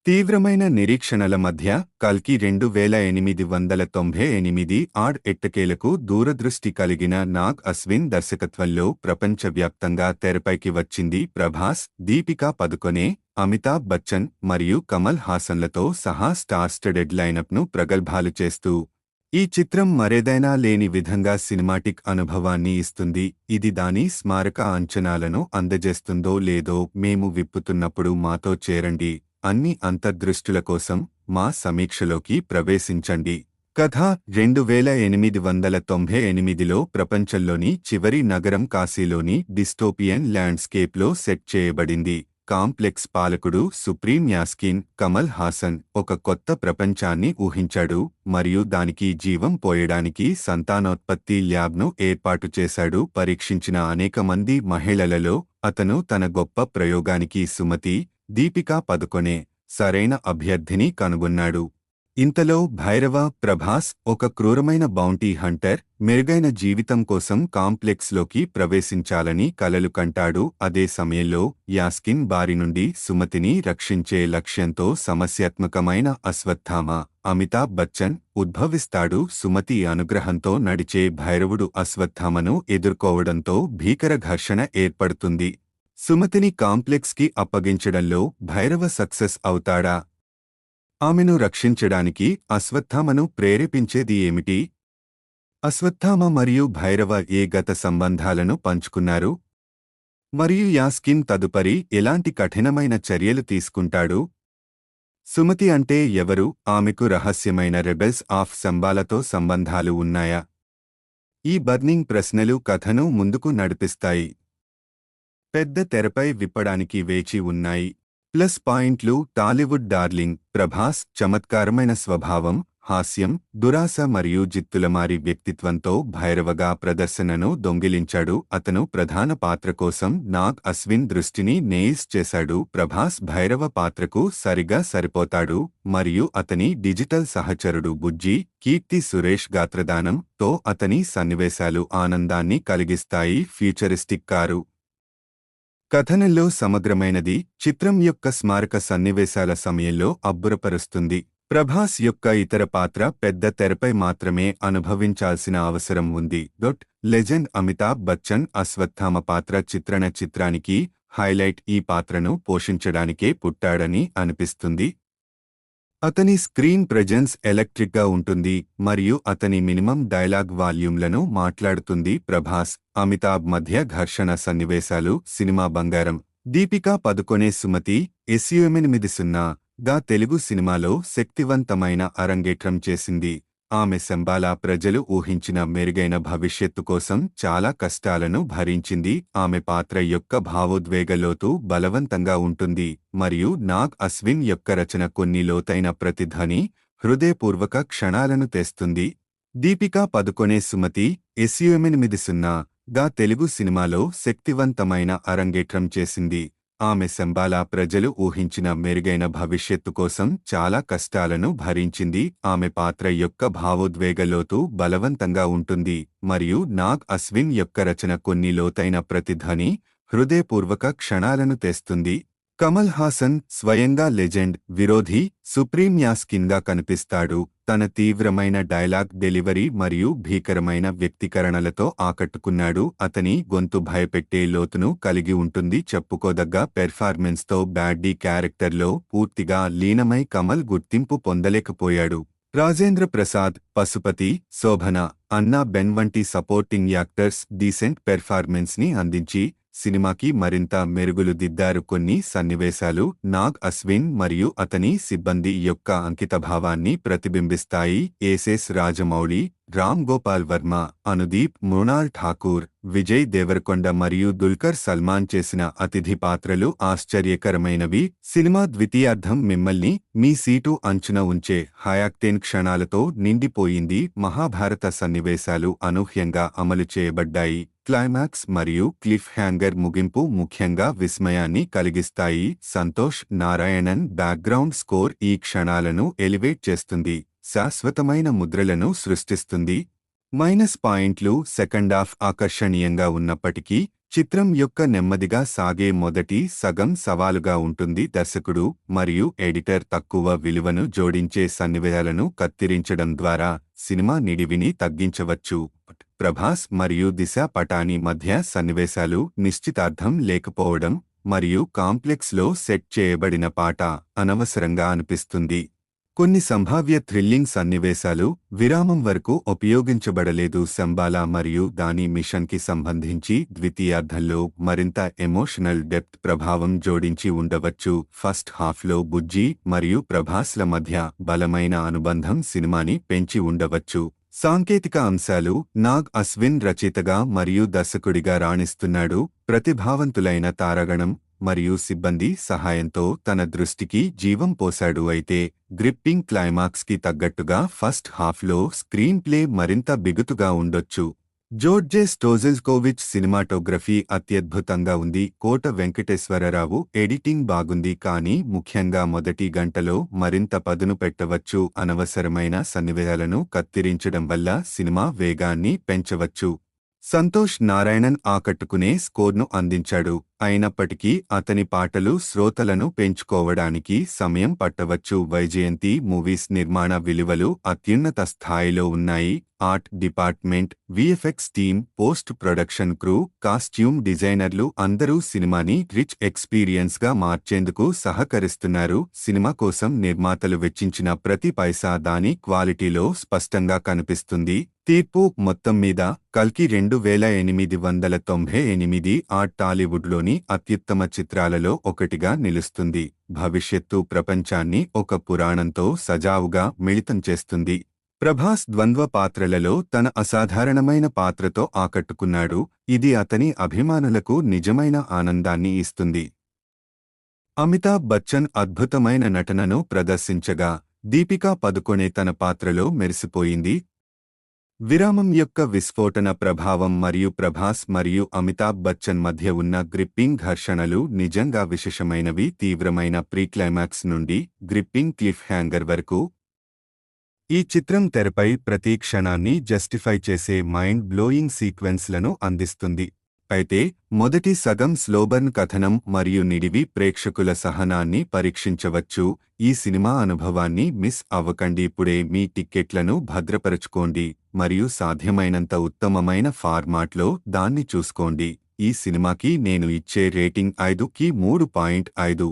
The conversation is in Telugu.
తీవ్రమైన నిరీక్షణల మధ్య కల్కి 2898 ఆడ్ ఎట్టకేలకు దూరదృష్టి కలిగిన నాగ్ అశ్విన్ దర్శకత్వంలో ప్రపంచవ్యాప్తంగా తెరపైకి వచ్చింది. ప్రభాస్, దీపికా పదుకొనే, అమితాబ్ బచ్చన్ మరియు కమల్ హాసన్లతో సహా స్టార్ స్టడెడ్ లైనప్ను ప్రగల్భాలు చేస్తూ ఈ చిత్రం మరేదైనా లేని విధంగా సినిమాటిక్ అనుభవాన్ని ఇస్తుంది. ఇది దాని స్మారక అంచనాలను అందజేస్తుందో లేదో మేము విప్పుతున్నప్పుడు మాతో చేరండి. అన్ని అంతర్దృష్టుల కోసం మా సమీక్షలోకి ప్రవేశించండి. కథ 2898లో ప్రపంచంలోని చివరి నగరం కాశీలోని డిస్టోపియన్ ల్యాండ్స్కేప్లో సెట్ చేయబడింది. కాంప్లెక్స్ పాలకుడు సుప్రీం యాస్కిన్ కమల్ హాసన్ ఒక కొత్త ప్రపంచాన్ని ఊహించాడు మరియు దానికి జీవం పోయడానికి సంతానోత్పత్తి ల్యాబ్ను ఏర్పాటు చేశాడు. పరీక్షించిన అనేక మంది మహిళలలో అతను తన గొప్ప ప్రయోగానికి సుమతి, దీపికా పదుకొనే సరైన అభ్యర్థిని కనుగొన్నాడు. ఇంతలో భైరవ ప్రభాస్ ఒక క్రూరమైన బౌంటీ హంటర్ మెరుగైన జీవితం కోసం కాంప్లెక్స్లోకి ప్రవేశించాలని కలలు కంటాడు. అదే సమయంలో యాస్కిన్ బారి నుండి సుమతిని రక్షించే లక్ష్యంతో సమస్యాత్మకమైన అశ్వత్థామ అమితాబ్ బచ్చన్ ఉద్భవిస్తాడు. సుమతి అనుగ్రహంతో నడిచే భైరవుడు అశ్వత్థామను ఎదుర్కోవడంతో భీకర ఘర్షణ ఏర్పడుతుంది. సుమతిని కాంప్లెక్స్కి అప్పగించడంలో భైరవ సక్సెస్ అవుతాడా? ఆమెను రక్షించడానికి అశ్వత్థామను ప్రేరేపించేది ఏమిటి? అశ్వత్థామ మరియు భైరవ ఏ గత సంబంధాలను పంచుకున్నారు? మరియు యాస్కిన్ తదుపరి ఎలాంటి కఠినమైన చర్యలు తీసుకుంటాడు? సుమతి అంటే ఎవరు? ఆమెకు రహస్యమైన రెబెల్స్ ఆఫ్ సంబాలతో సంబంధాలు ఉన్నాయా? ఈ బర్నింగ్ ప్రశ్నలు కథను ముందుకు నడిపిస్తాయి. పెద్ద తెరపై విప్పడానికి వేచి ఉన్నాయి. ప్లస్ పాయింట్లు టాలీవుడ్ డార్లింగ్ ప్రభాస్ చమత్కారమైన స్వభావం, హాస్యం, దురాశ మరియు జిత్తులమారి వ్యక్తిత్వంతో భైరవగా ప్రదర్శనను దొంగిలించాడు. అతను ప్రధాన పాత్ర కోసం నాగ్ అశ్విన్ దృష్టిని నెయిల్స్ చేశాడు. ప్రభాస్ భైరవ పాత్రకు సరిగా సరిపోతాడు మరియు అతని డిజిటల్ సహచరుడు బుజ్జి, కీర్తి సురేష్ గాత్రదానం తో అతని సన్నివేశాలు ఆనందాన్ని కలిగిస్తాయి. ఫ్యూచరిస్టిక్ కారు కథనంలో సమగ్రమైనది. చిత్రం యొక్క స్మారక సన్నివేశాల సమయంలో అబ్బురపరుస్తుంది. ప్రభాస్ యొక్క ఇతర పాత్ర పెద్ద తెరపై మాత్రమే అనుభవించాల్సిన అవసరం ఉంది. లెజెండ్ అమితాబ్ బచ్చన్ అశ్వత్థామ పాత్ర చిత్రానికి హైలైట్. ఈ పాత్రను పోషించడానికే పుట్టాడని అనిపిస్తుంది. అతని స్క్రీన్ ప్రెజెన్స్ ఎలక్ట్రిక్గా ఉంటుంది మరియు అతని మినిమం డైలాగ్ వాల్యూమ్లను మాట్లాడుతుంది. ప్రభాస్, అమితాబ్ మధ్య ఘర్షణ సన్నివేశాలు సినిమా బంగారం. దీపికా పదుకొనే సుమతి గా తెలుగు సినిమాలో శక్తివంతమైన అరంగేట్రం చేసింది. ఆమె సంబాలా ప్రజలు ఊహించిన మెరుగైన భవిష్యత్తు కోసం చాలా కష్టాలను భరించింది. ఆమె పాత్ర యొక్క భావోద్వేగ లోతు బలవంతంగా ఉంటుంది మరియు నాగ్ అశ్విన్ యొక్క రచన కొన్ని లోతైన ప్రతిధ్వని, హృదయపూర్వక క్షణాలను తెస్తుంది. దీపికా పదుకొనే సుమతి గా తెలుగు సినిమాలో శక్తివంతమైన అరంగేట్రం చేసింది. ఆమె సంబాలా ప్రజలు ఊహించిన మెరుగైన భవిష్యత్తు కోసం చాలా కష్టాలను భరించింది. ఆమె పాత్ర యొక్క భావోద్వేగ లోతు బలవంతంగా ఉంటుంది మరియు నాగ్ అశ్విన్ యొక్క రచన కొన్ని లోతైన ప్రతిధ్వని, హృదయపూర్వక క్షణాలను తెస్తుంది. కమల్ హాసన్ స్వయంగా లెజెండ్ విరోధి సుప్రీం యాస్కిన్గా కనిపిస్తాడు. తన తీవ్రమైన డైలాగ్ డెలివరీ మరియు భీకరమైన వ్యక్తీకరణలతో ఆకట్టుకున్నాడు. అతని గొంతు భయపెట్టే లోతును కలిగి ఉంటుంది. చెప్పుకోదగ్గ పెర్ఫార్మెన్స్తో బ్యాడ్డీ క్యారెక్టర్లో పూర్తిగా లీనమై కమల్ గుర్తింపు పొందలేకపోయాడు. రాజేంద్ర ప్రసాద్, పశుపతి, శోభన, అన్నా బెన్ వంటి సపోర్టింగ్ యాక్టర్స్ డీసెంట్ పెర్ఫార్మెన్స్ని అందించి సినిమాకి మరింత మెరుగులు దిద్దారు. కొన్ని సన్నివేశాలు నాగ్ అశ్విన్ మరియు అతని సిబ్బంది యొక్క అంకితభావాన్ని ప్రతిబింబిస్తాయి. ఎస్ఎస్ రాజమౌళి, రామ్ గోపాల్ వర్మ, అనుదీప్, మృణాల్ ఠాకూర్, విజయ్ దేవరకొండ మరియు దుల్కర్ సల్మాన్ చేసిన అతిథి పాత్రలు ఆశ్చర్యకరమైనవి. సినిమా ద్వితీయార్ధం మిమ్మల్ని మీ సీటు అంచున ఉంచే హయాక్టేన్ క్షణాలతో నిండిపోయింది. మహాభారత సన్నివేశాలు అనూహ్యంగా అమలు చేయబడ్డాయి. క్లైమాక్స్ మరియు క్లిఫ్ హ్యాంగర్ ముగింపు ముఖ్యంగా విస్మయాన్ని కలిగిస్తాయి. సంతోష్ నారాయణన్ బ్యాక్గ్రౌండ్ స్కోర్ ఈ క్షణాలను ఎలివేట్ చేస్తుంది, శాశ్వతమైన ముద్రలను సృష్టిస్తుంది. మైనస్ పాయింట్లు సెకండాఫ్ ఆకర్షణీయంగా ఉన్నప్పటికీ చిత్రం యొక్క నెమ్మదిగా సాగే మొదటి సగం సవాలుగా ఉంటుంది. దర్శకుడు మరియు ఎడిటర్ తక్కువ విలువను జోడించే సన్నివేశాలను కత్తిరించడం ద్వారా సినిమా నిడివిని తగ్గించవచ్చు. ప్రభాస్ మరియు దిశ పటాని మధ్య సన్నివేశాలు నిశ్చితార్థం లేకపోవడం మరియు కాంప్లెక్స్లో సెట్ చేయబడిన పాట అనవసరంగా అనిపిస్తుంది. కొన్ని సంభావ్య థ్రిల్లింగ్ సన్నివేశాలు విరామం వరకు ఉపయోగించబడలేదు. శంబాలా మరియు దాని మిషన్కి సంబంధించి ద్వితీయార్థంలో మరింత ఎమోషనల్ డెప్త్ ప్రభావం జోడించి ఉండవచ్చు. ఫస్ట్ హాఫ్లో బుజ్జి మరియు ప్రభాస్ల మధ్య బలమైన అనుబంధం సినిమాని పెంచి ఉండవచ్చు. సాంకేతిక అంశాలు నాగ్ అశ్విన్ రచయితగా మరియు దర్శకుడిగా రాణిస్తున్నాడు. ప్రతిభావంతులైన తారాగణం మరియు సిబ్బంది సహాయంతో తన దృష్టికి జీవం పోశాడు. అయితే గ్రిప్పింగ్ క్లైమాక్స్కి తగ్గట్టుగా ఫస్ట్ హాఫ్లో స్క్రీన్ ప్లే మరింత బిగుతుగా ఉండొచ్చు. జోర్జే స్టోజెల్కోవిచ్ సినిమాటోగ్రఫీ అత్యద్భుతంగా ఉంది. కోట వెంకటేశ్వరరావు ఎడిటింగ్ బాగుంది, కానీ ముఖ్యంగా మొదటి గంటలో మరింత పదును పెట్టవచ్చు. అనవసరమైన సన్నివేశాలను కత్తిరించడం వల్ల సినిమా వేగాన్ని పెంచవచ్చు. సంతోష్ నారాయణన్ ఆకట్టుకునే స్కోర్ను అందించాడు, అయినప్పటికీ అతని పాటలు శ్రోతలను పెంచుకోవడానికి సమయం పట్టవచ్చు. వైజయంతి మూవీస్ నిర్మాణ విలువలు అత్యున్నత స్థాయిలో ఉన్నాయి. Art department, VFX team, post production crew, costume డిజైనర్లు అందరూ సినిమాని రిచ్ ఎక్స్పీరియన్స్గా మార్చేందుకు సహకరిస్తున్నారు. సినిమా కోసం నిర్మాతలు వెచ్చించిన ప్రతి పైసా దాని క్వాలిటీలో స్పష్టంగా కనిపిస్తుంది. తీర్పు మొత్తం మీద కల్కి 2898 టాలీవుడ్లోని అత్యుత్తమ చిత్రాలలో ఒకటిగా నిలుస్తుంది. భవిష్యత్తు ప్రపంచాన్ని ఒక పురాణంతో సజావుగా మిళితం చేస్తుంది. ప్రభాస్ ద్వంద్వ పాత్రలలో తన అసాధారణమైన పాత్రతో ఆకట్టుకున్నాడు. ఇది అతని అభిమానులకు నిజమైన ఆనందాన్ని ఇస్తుంది. అమితాబ్ బచ్చన్ అద్భుతమైన నటనను ప్రదర్శించగా, దీపికా పదుకొణె తన పాత్రలో మెరిసిపోయింది. విరామం యొక్క విస్ఫోటన ప్రభావం మరియు ప్రభాస్ మరియు అమితాబ్ బచ్చన్ మధ్య ఉన్న గ్రిప్పింగ్ ఘర్షణలు నిజంగా విశేషమైనవి. తీవ్రమైన ప్రీక్లైమాక్స్ నుండి గ్రిప్పింగ్ క్లిఫ్ హ్యాంగర్ వరకు ఈ చిత్రం తెరపై ప్రతి క్షణాన్ని జస్టిఫై చేసే మైండ్ బ్లోయింగ్ సీక్వెన్స్లను అందిస్తుంది. అయితే మొదటి సగం స్లోబర్న్ కథనం మరియు నిడివి ప్రేక్షకుల సహనాన్ని పరీక్షించవచ్చు. ఈ సినిమా అనుభవాన్ని మిస్ అవ్వకండి. ఇప్పుడే మీ టిక్కెట్లను భద్రపరచుకోండి మరియు సాధ్యమైనంత ఉత్తమమైన ఫార్మాట్లో దాన్ని చూసుకోండి. ఈ సినిమాకి నేను ఇచ్చే రేటింగ్ 5కి 3.5.